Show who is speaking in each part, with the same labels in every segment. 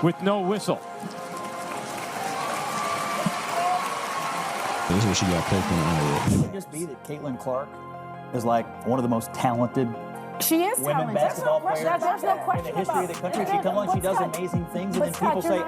Speaker 1: with no whistle.
Speaker 2: This is what she got poked in the eye with.
Speaker 3: Could it just be that Caitlin Clark is like one of the most talented
Speaker 4: She is
Speaker 3: women
Speaker 4: talented.
Speaker 3: basketball players
Speaker 4: There's no
Speaker 3: in
Speaker 4: question
Speaker 3: the history of the country? She comes on, she does amazing things, and then people say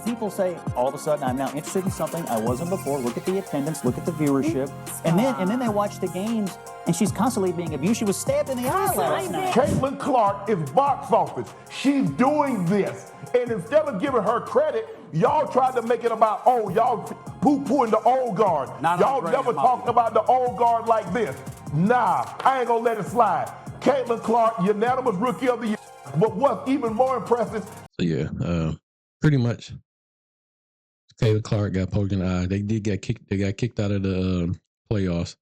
Speaker 3: people say all of a sudden I'm now interested in something I wasn't before. Look at the attendance, look at the viewership, and then they watch the games, and she's constantly being abused. She was stabbed in the eye last night.
Speaker 5: Caitlin Clark is box office. She's doing this, and instead of giving her credit, y'all tried to make it about, oh, y'all poo-pooing the old guard. Y'all never talked about the old guard like this. Nah, I ain't gonna let it slide. Caitlin Clark, unanimous rookie of the year. But what's even more impressive.
Speaker 2: So yeah, pretty much Caitlin Clark got poked in the eye. They got kicked out of the playoffs.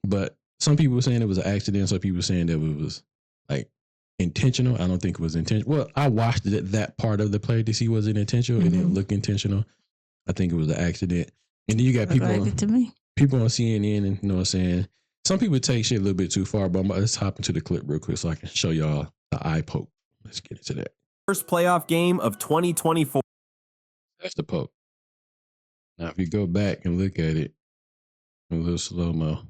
Speaker 2: But some people were saying it was an accident. Some people were saying that it was like intentional. I don't think it was intentional. Well, I watched that part of the play to see was it intentional. It didn't look intentional. I think it was an accident. And then you got people on CNN, and you know what I'm saying. Some people take shit a little bit too far, but let's hop into the clip real quick so I can show y'all the eye poke. Let's get into that.
Speaker 6: First playoff game of 2024.
Speaker 2: That's the poke. Now, if you go back and look at it, a little slow-mo.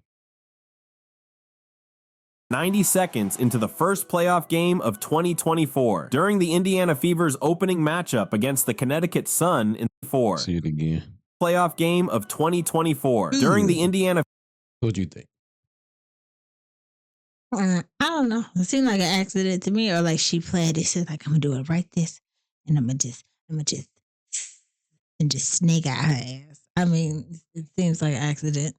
Speaker 6: 90 seconds into the first playoff game of 2024. During the Indiana Fever's opening matchup against the Connecticut Sun in 4.
Speaker 2: See it again.
Speaker 6: Playoff game of 2024. During the Indiana.
Speaker 2: What do you think?
Speaker 7: I don't know. It seemed like an accident to me, or like she planned it. Said like, I'm gonna do it right this, and I'm gonna just snake out her ass. I mean, it seems like an accident.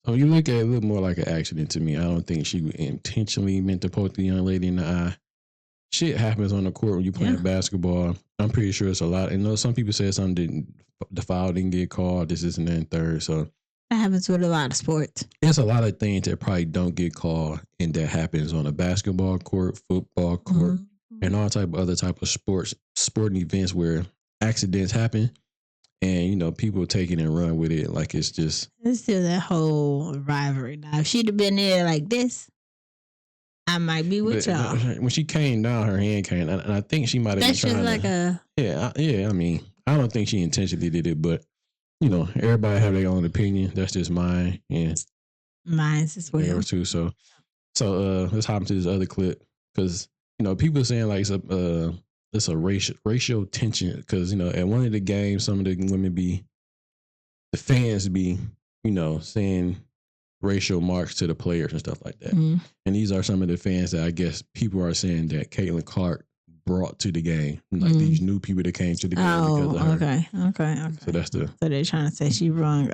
Speaker 2: So you look at it a little more like an accident to me. I don't think she intentionally meant to poke the young lady in the eye. Shit happens on the court when you playing basketball. I'm pretty sure it's a lot. And some people said the foul didn't get called. This isn't in third. So
Speaker 7: that happens with a lot of sports.
Speaker 2: There's a lot of things that probably don't get called, and that happens on a basketball court, football court, and all type of other type of sporting events where accidents happen. And, people take it and run with it like it's just.
Speaker 7: It's still that whole rivalry. Now, if she'd have been there like this, I might be with y'all.
Speaker 2: When she came down, her hand came, and I think she might have been trying
Speaker 7: like
Speaker 2: to. Yeah. I mean, I don't think she intentionally did it, but, everybody have their own opinion. That's just mine. And
Speaker 7: mine's as well.
Speaker 2: Too. So let's hop into this other clip because, people are saying like it's a racial tension because at one of the games some of the women the fans be saying racial marks to the players and stuff like that, and these are some of the fans that I guess people are saying that Caitlin Clark brought to the game, like these new people that came to the game because of her.
Speaker 7: Okay.
Speaker 2: So that's
Speaker 7: so they're trying to say she wrung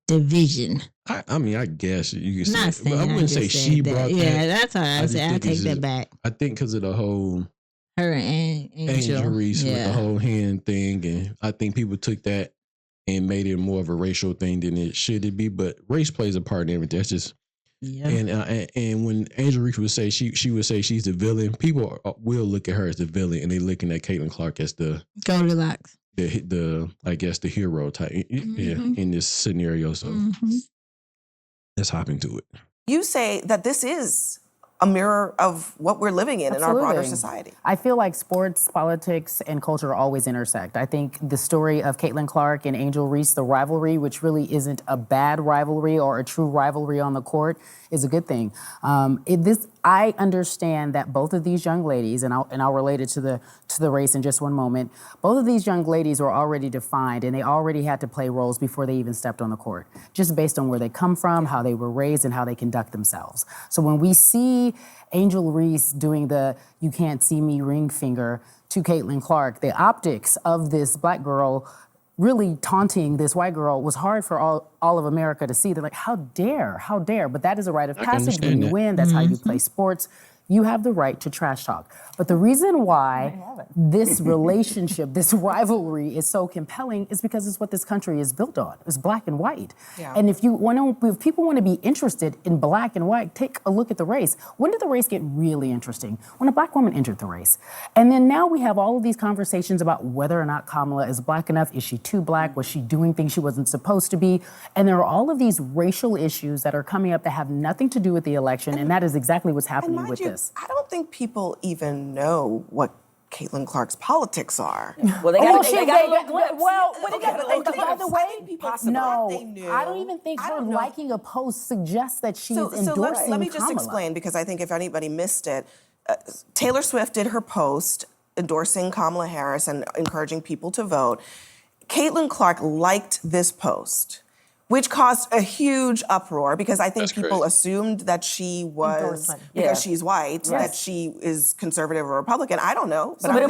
Speaker 7: division.
Speaker 2: I mean, I guess you could
Speaker 7: say,
Speaker 2: but I wouldn't say she brought that.
Speaker 7: Yeah, that's all right. I take that back.
Speaker 2: I think because of the whole
Speaker 7: her and Angel
Speaker 2: Reese with the whole hand thing, and I think people took that and made it more of a racial thing than it should be. But race plays a part in everything. That's just and when Angel Reese would say she would say she's the villain, people will look at her as the villain, and they're looking at Caitlin Clark as the
Speaker 7: Goldilocks,
Speaker 2: the I guess the hero type in this scenario. So let's hop into it.
Speaker 8: You say that this is a mirror of what we're living in our broader society.
Speaker 4: I feel like sports, politics, and culture always intersect. I think the story of Caitlin Clark and Angel Reese, the rivalry, which really isn't a bad rivalry or a true rivalry on the court, is a good thing. I understand that both of these young ladies, and I'll relate it to the race in just one moment. Both of these young ladies were already defined, and they already had to play roles before they even stepped on the court, just based on where they come from, how they were raised, and how they conduct themselves. So when we see Angel Reese doing the "you can't see me" ring finger to Caitlin Clark, the optics of this black girl really taunting this white girl was hard for all of America to see. They're like, how dare? But that is a rite of passage. When you win, that's how you play sports. You have the right to trash talk. But the reason why this relationship, this rivalry is so compelling is because it's what this country is built on. It's black and white.
Speaker 8: Yeah.
Speaker 4: And if people want to be interested in black and white, take a look at the race. When did the race get really interesting? When a black woman entered the race. And then now we have all of these conversations about whether or not Kamala is black enough. Is she too black? Was she doing things she wasn't supposed to be? And there are all of these racial issues that are coming up that have nothing to do with the election, and that is exactly what's happening with this.
Speaker 8: I don't think people even know what Caitlin Clark's politics are.
Speaker 1: Well, they got a glimpse.
Speaker 4: Well,
Speaker 8: by the way,
Speaker 4: I don't even think her liking a post suggests that she's endorsing
Speaker 8: let me just
Speaker 4: Kamala.
Speaker 8: explain, because I think if anybody missed it, Taylor Swift did her post endorsing Kamala Harris and encouraging people to vote. Caitlin Clark liked this post, which caused a huge uproar because I think people assumed that she was, because she's white, that she is conservative or Republican. I don't know.
Speaker 1: But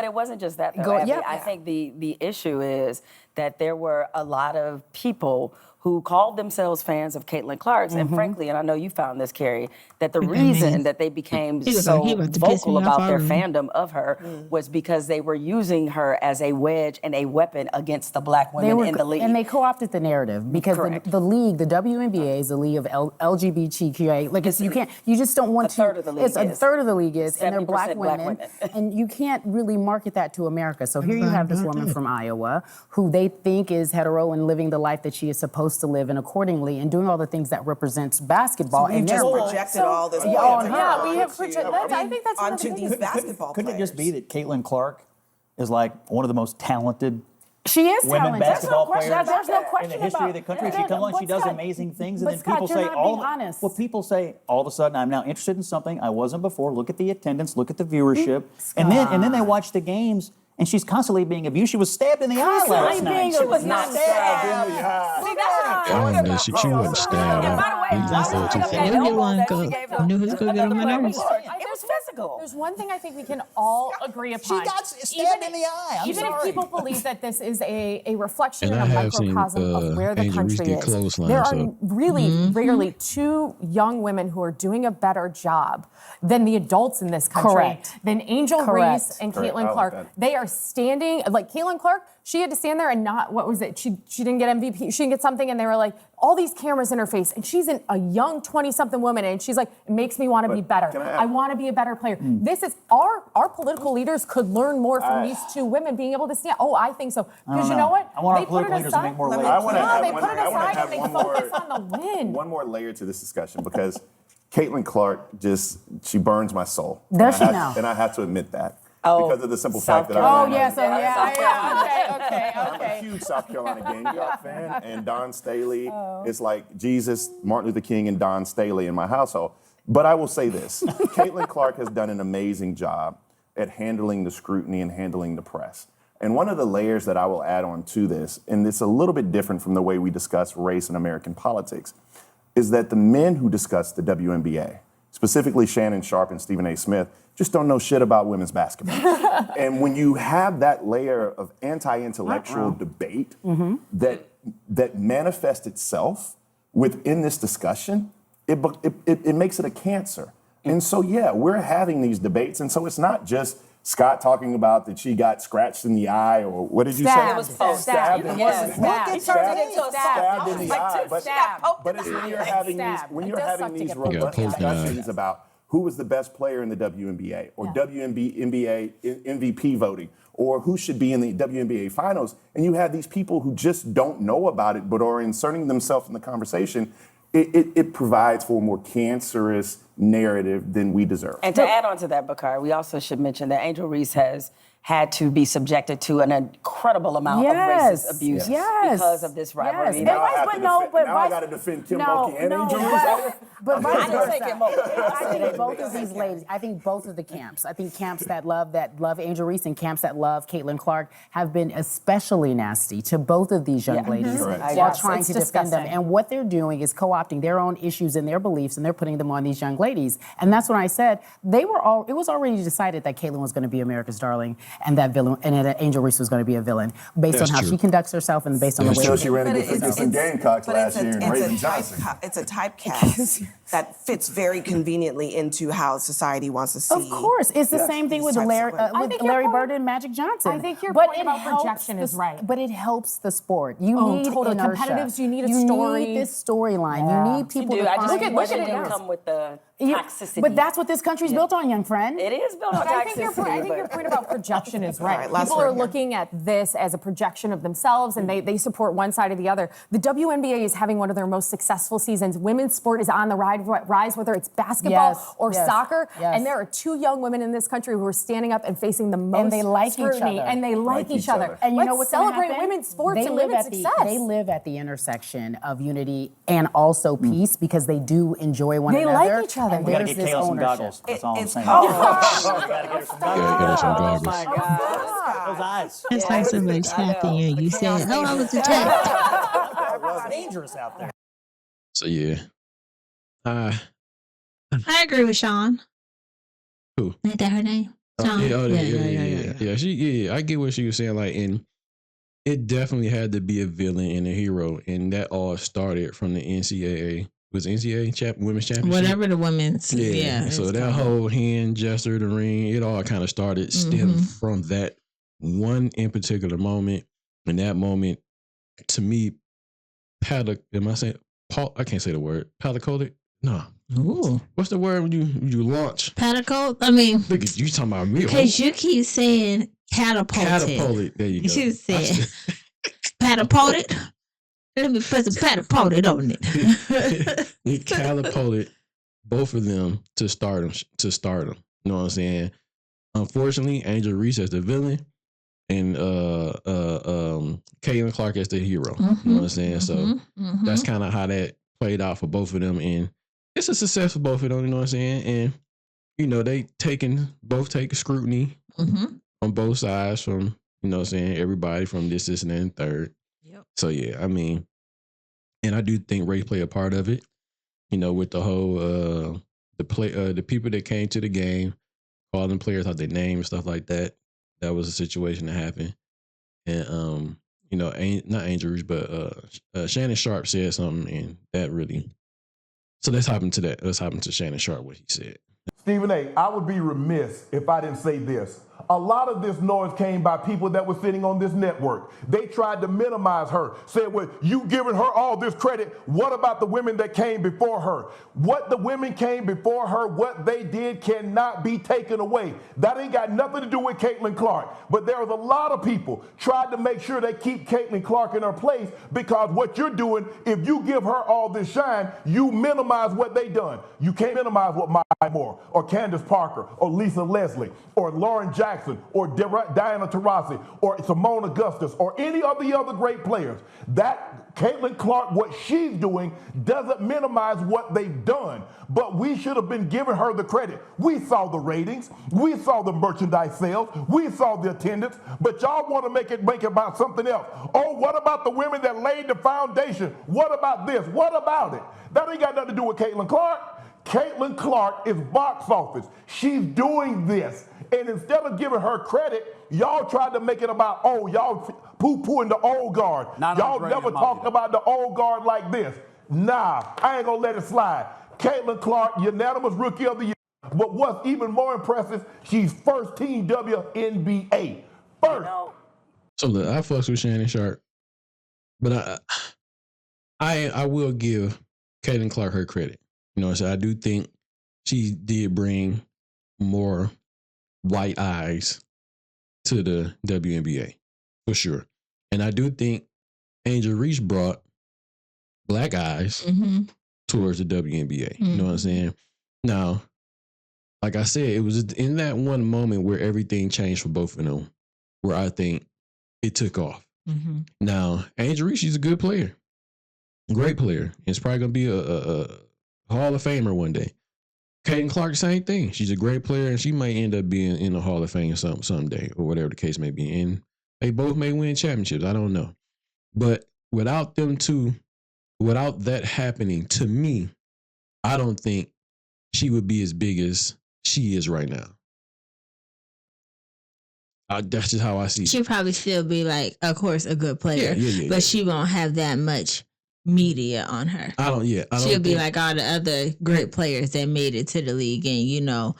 Speaker 1: it wasn't just that, though, Abby. I think the issue is that there were a lot of people who called themselves fans of Caitlin Clark, and frankly, and I know you found this, Carrie, that the reason that they became so vocal about their fandom of her was because they were using her as a wedge and a weapon against the black women in the league.
Speaker 4: And they co-opted the narrative because the league, the WNBA is a league of LGBTQIA. Like you just don't want to. A third of the league is, and they're black women, and you can't really market that to America. So here you have this woman from Iowa who they think is hetero and living the life that she is supposed to live, and accordingly, and doing all the things that represents basketball.
Speaker 8: So we just projected all this.
Speaker 4: We have projected. I think that's
Speaker 8: onto these basketball players.
Speaker 3: Couldn't it just be that Caitlin Clark is like one of the most talented
Speaker 4: She is
Speaker 3: women
Speaker 4: talented.
Speaker 3: basketball players
Speaker 4: There's no question
Speaker 3: in the history of the country? She comes along, she does amazing things, and then people say people say all of a sudden I'm now interested in something I wasn't before. Look at the attendance, look at the viewership, and then they watch the games. And she's constantly being abused. She was stabbed in the eye last night.
Speaker 1: She was not stabbed in the eye.
Speaker 2: She wasn't stabbed.
Speaker 7: I knew he was going to get on my nerves.
Speaker 1: It was physical.
Speaker 9: There's one thing I think we can all agree upon.
Speaker 3: She got stabbed in the eye.
Speaker 9: Even if people believe that this is a reflection and a microcosm of where the country is, there are really rarely two young women who are doing a better job than the adults in this country, than Angel Reese and Caitlin Clark. They are standing, like Caitlin Clark, she had to stand there and not, what was it? She didn't get MVP, she didn't get something, and they were like, all these cameras in her face, and she's a young 20-something woman, and she's like, it makes me want to be better. I want to be a better player. This is, our political leaders could learn more from these two women being able to stand. Oh, I think so. Because you know what?
Speaker 3: I want our political leaders to make more layers.
Speaker 9: They put it aside and they focus on the win.
Speaker 10: One more layer to this discussion, because Caitlin Clark she burns my soul.
Speaker 4: Does she now?
Speaker 10: And I have to admit that. Because of the simple fact that I'm a huge South Carolina Gamecock fan, and Don Staley is like Jesus, Martin Luther King, and Don Staley in my household. But I will say this, Caitlin Clark has done an amazing job at handling the scrutiny and handling the press. And one of the layers that I will add on to this, and it's a little bit different from the way we discuss race in American politics, is that the men who discuss the WNBA, specifically Shannon Sharpe and Stephen A. Smith, just don't know shit about women's basketball. And when you have that layer of anti-intellectual debate that manifests itself within this discussion, it makes it a cancer. And so, we're having these debates, and so it's not just Scott talking about that she got scratched in the eye, or what did you say?
Speaker 1: It was stabbed.
Speaker 10: Stabbed in the eye. But it's when you're having these robust discussions about who was the best player in the WNBA, or WNBA MVP voting, or who should be in the WNBA finals, and you have these people who just don't know about it but are inserting themselves in the conversation, it provides for a more cancerous narrative than we deserve.
Speaker 1: And to add on to that, Bakari, we also should mention that Angel Reese has had to be subjected to an incredible amount of racist abuse because of this rivalry.
Speaker 10: Now I got to defend Kim Mulkey and Angel Reese.
Speaker 4: But
Speaker 1: I didn't say Kim Mulkey.
Speaker 4: I think both of these ladies, I think both of the camps, I think camps that love Angel Reese and camps that love Caitlin Clark have been especially nasty to both of these young ladies while trying to defend them. And what they're doing is co-opting their own issues and their beliefs, and they're putting them on these young ladies. And that's when I said it was already decided that Caitlin was going to be America's darling. and that villain, and that Angel Reese was going to be a villain based on how she conducts herself and based on the way
Speaker 10: she ran against the Gamecocks last year and Raven Johnson.
Speaker 8: It's a typecast that fits very conveniently into how society wants to see.
Speaker 4: Of course, it's the same thing with Larry Bird and Magic Johnson.
Speaker 9: I think your point about projection is right.
Speaker 4: But it helps the sport. You need inertia.
Speaker 9: Competitives, you need a story.
Speaker 4: You need this storyline. You need people to
Speaker 1: I just
Speaker 4: find.
Speaker 1: think look at it didn't come with the toxicity.
Speaker 4: But that's what this country's built on, young friend.
Speaker 1: It is built on toxicity.
Speaker 9: I think your point about projection is right. People are looking at this as a projection of themselves, and they support one side or the other. The WNBA is having one of their most successful seasons. Women's sport is on the rise, whether it's basketball or soccer. And there are 2 young women in this country who are standing up and facing the most scrutiny. And they like each other.
Speaker 4: And you know what's
Speaker 9: celebrate women's sports and women's success.
Speaker 4: They live at the intersection of unity and also peace because they do enjoy one another.
Speaker 9: They like each other.
Speaker 3: We got to get Kayla some goggles. That's all I'm saying. We got to get her some goggles.
Speaker 2: Oh
Speaker 3: my God. Those eyes.
Speaker 7: It's like somebody tapping you. You said, "Oh, I was attacked."
Speaker 3: It's dangerous out there.
Speaker 2: So yeah,
Speaker 7: I agree with Sean.
Speaker 2: Who?
Speaker 7: Ain't that her name?
Speaker 2: Yeah, yeah. I get what she was saying. Like, and it definitely had to be a villain and a hero, and that all started from the NCAA. Was NCAA women's championship?
Speaker 7: Whatever the women's. Yeah.
Speaker 2: So that whole hand gesture, the ring, it all kind of started stemmed from that one in particular moment. And that moment, to me, am I saying? I can't say the word. Patacotic? No.
Speaker 7: Ooh.
Speaker 2: What's the word when you launch?
Speaker 7: Patacotic? I mean,
Speaker 2: look at you talking about me.
Speaker 7: Because you keep saying catapulted.
Speaker 2: Catapulted. There you go.
Speaker 7: You said catapulted. Let me put some catapulted on it.
Speaker 2: He catapulted both of them to stardom. You know what I'm saying? Unfortunately, Angel Reese as the villain and Caitlin Clark as the hero. You know what I'm saying? So that's kind of how that played out for both of them. And it's a success for both of them, you know what I'm saying? And, you know, they both take scrutiny on both sides from, you know what I'm saying, everybody from this, and then third. Yep. So, yeah, I mean, and I do think race played a part of it, you know, with the whole, the people that came to the game, calling players out their name and stuff like that. That was a situation that happened. And, you know, not Angel Reese, but Shannon Sharp said something, and that really. So let's hop into that. Let's hop into Shannon Sharp, what he said.
Speaker 5: Stephen A., I would be remiss if I didn't say this. A lot of this noise came by people that were sitting on this network. They tried to minimize her, said, well, you giving her all this credit. What about the women that came before her? What the women came before her, what they did cannot be taken away. That ain't got nothing to do with Caitlin Clark. But there was a lot of people tried to make sure they keep Caitlin Clark in her place because what you're doing, if you give her all this shine, you minimize what they done. You can't minimize what Maya Moore or Candace Parker or Lisa Leslie or Lauren Jackson or Diana Taurasi or Simone Augustus or any of the other great players. That Caitlin Clark, what she's doing doesn't minimize what they've done, but we should have been giving her the credit. We saw the ratings, we saw the merchandise sales, we saw the attendance, but y'all want to make it about something else. Oh, what about the women that laid the foundation? What about this? What about it? That ain't got nothing to do with Caitlin Clark. Caitlin Clark is box office. She's doing this. And instead of giving her credit, y'all tried to make it about, oh, y'all poo-pooing the old guard. Y'all never talked about the old guard like this. Nah, I ain't gonna let it slide. Caitlin Clark, unanimous Rookie of the Year. But what's even more impressive, she's first team WNBA. First.
Speaker 2: So look, I fucks with Shannon Sharp, but I will give Caitlin Clark her credit. You know, so I do think she did bring more white eyes to the WNBA, for sure. And I do think Angel Reese brought black eyes towards the WNBA. You know what I'm saying? Now, like I said, it was in that one moment where everything changed for both of them, where I think it took off. Now, Angel Reese, she's a good player. Great player. It's probably going to be a Hall of Famer one day. Caitlin Clark, same thing. She's a great player, and she might end up being in the Hall of Fame someday, or whatever the case may be. And they both may win championships. I don't know. But without them two, without that happening, to me, I don't think she would be as big as she is right now. That's just how I see it.
Speaker 7: She'll probably still be like, of course, a good player, but she won't have that much media on her.
Speaker 2: I don't
Speaker 7: She'll be like all the other great players that made it to the league, and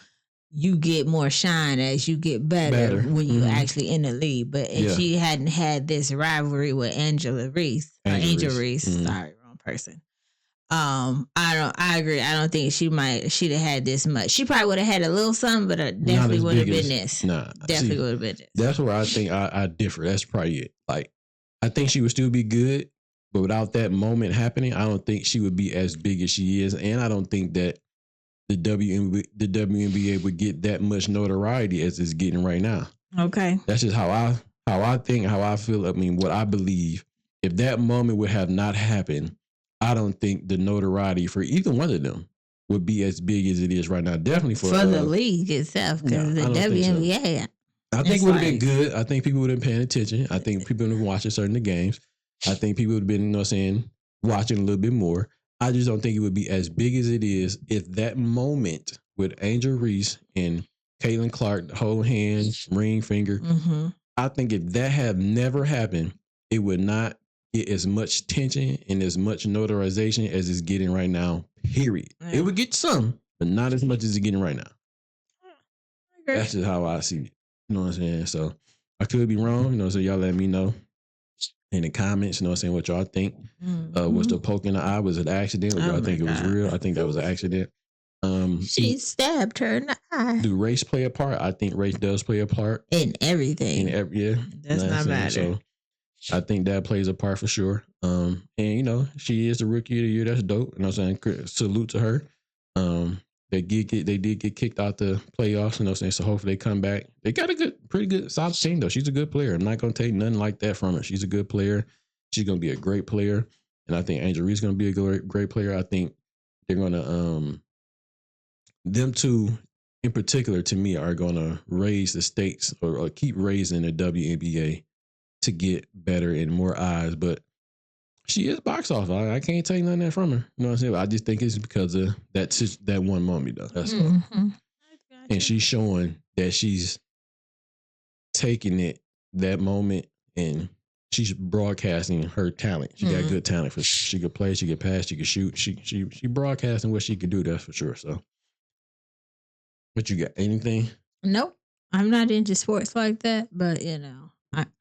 Speaker 7: you get more shine as you get better when you actually in the league. But if she hadn't had this rivalry with Angel Reese, sorry, wrong person. I agree. I don't think she'd have had this much. She probably would have had a little something, but definitely would have been this. Definitely would have been this.
Speaker 2: That's where I think I differ. That's probably it. Like, I think she would still be good, but without that moment happening, I don't think she would be as big as she is, and I don't think that the WNBA would get that much notoriety as it's getting right now.
Speaker 7: Okay,
Speaker 2: that's just how I think, how I feel. I mean, what I believe. If that moment would have not happened, I don't think the notoriety for either one of them would be as big as it is right now. Definitely for
Speaker 7: the league itself, because the WNBA.
Speaker 2: I think it would have been good. I think people would have been paying attention. I think people would have been watching certain of the games. I think people would have been, watching a little bit more. I just don't think it would be as big as it is if that moment with Angel Reese and Caitlin Clark, hold hands, ring finger.
Speaker 7: Mm-hmm.
Speaker 2: I think if that had never happened, it would not get as much tension and as much notarization as it's getting right now, period. Yeah. It would get some, but not as much as it's getting right now. That's just how I see it. You know what I'm saying? So I could be wrong, so y'all let me know in the comments, what y'all think. Was the poke in the eye, was it an accident? Or y'all think it was real? I think that was an accident.
Speaker 7: She stabbed her in the eye.
Speaker 2: Do race play a part? I think race does play a part.
Speaker 7: In everything.
Speaker 2: That's
Speaker 7: not matter.
Speaker 2: So I think that plays a part for sure. And she is the rookie of the year. That's dope. You know what I'm saying? Salute to her. They did get kicked out the playoffs. You know what I'm saying? So hopefully they come back. They got a pretty good, solid team though. She's a good player. I'm not gonna take nothing like that from her. She's a good player. She's gonna be a great player, and I think Angel Reese is gonna be a great player. I think they're gonna them two in particular to me are gonna raise the stakes or keep raising the WNBA to get better and more eyes, but she is box office. I can't take none of that from her. You know what I'm saying? I just think it's because of that one moment, though. That's all. And she's showing that she's taking that moment, and she's broadcasting her talent. She got good talent. She could play, she could pass, she could shoot. She broadcasting what she could do, that's for sure. So, but you got anything?
Speaker 7: Nope. I'm not into sports like that, but,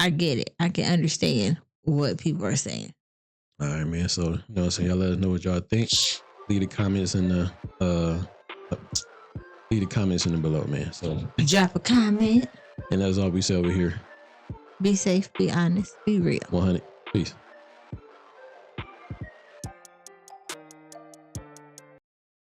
Speaker 7: I get it. I can understand what people are saying.
Speaker 2: All right, man. So, you know what I'm saying? Y'all let us know what y'all think. Leave the comments in the below, man. So
Speaker 7: drop a comment.
Speaker 2: And that's all we say over here.
Speaker 7: Be safe, be honest, be real.
Speaker 2: 100. Peace.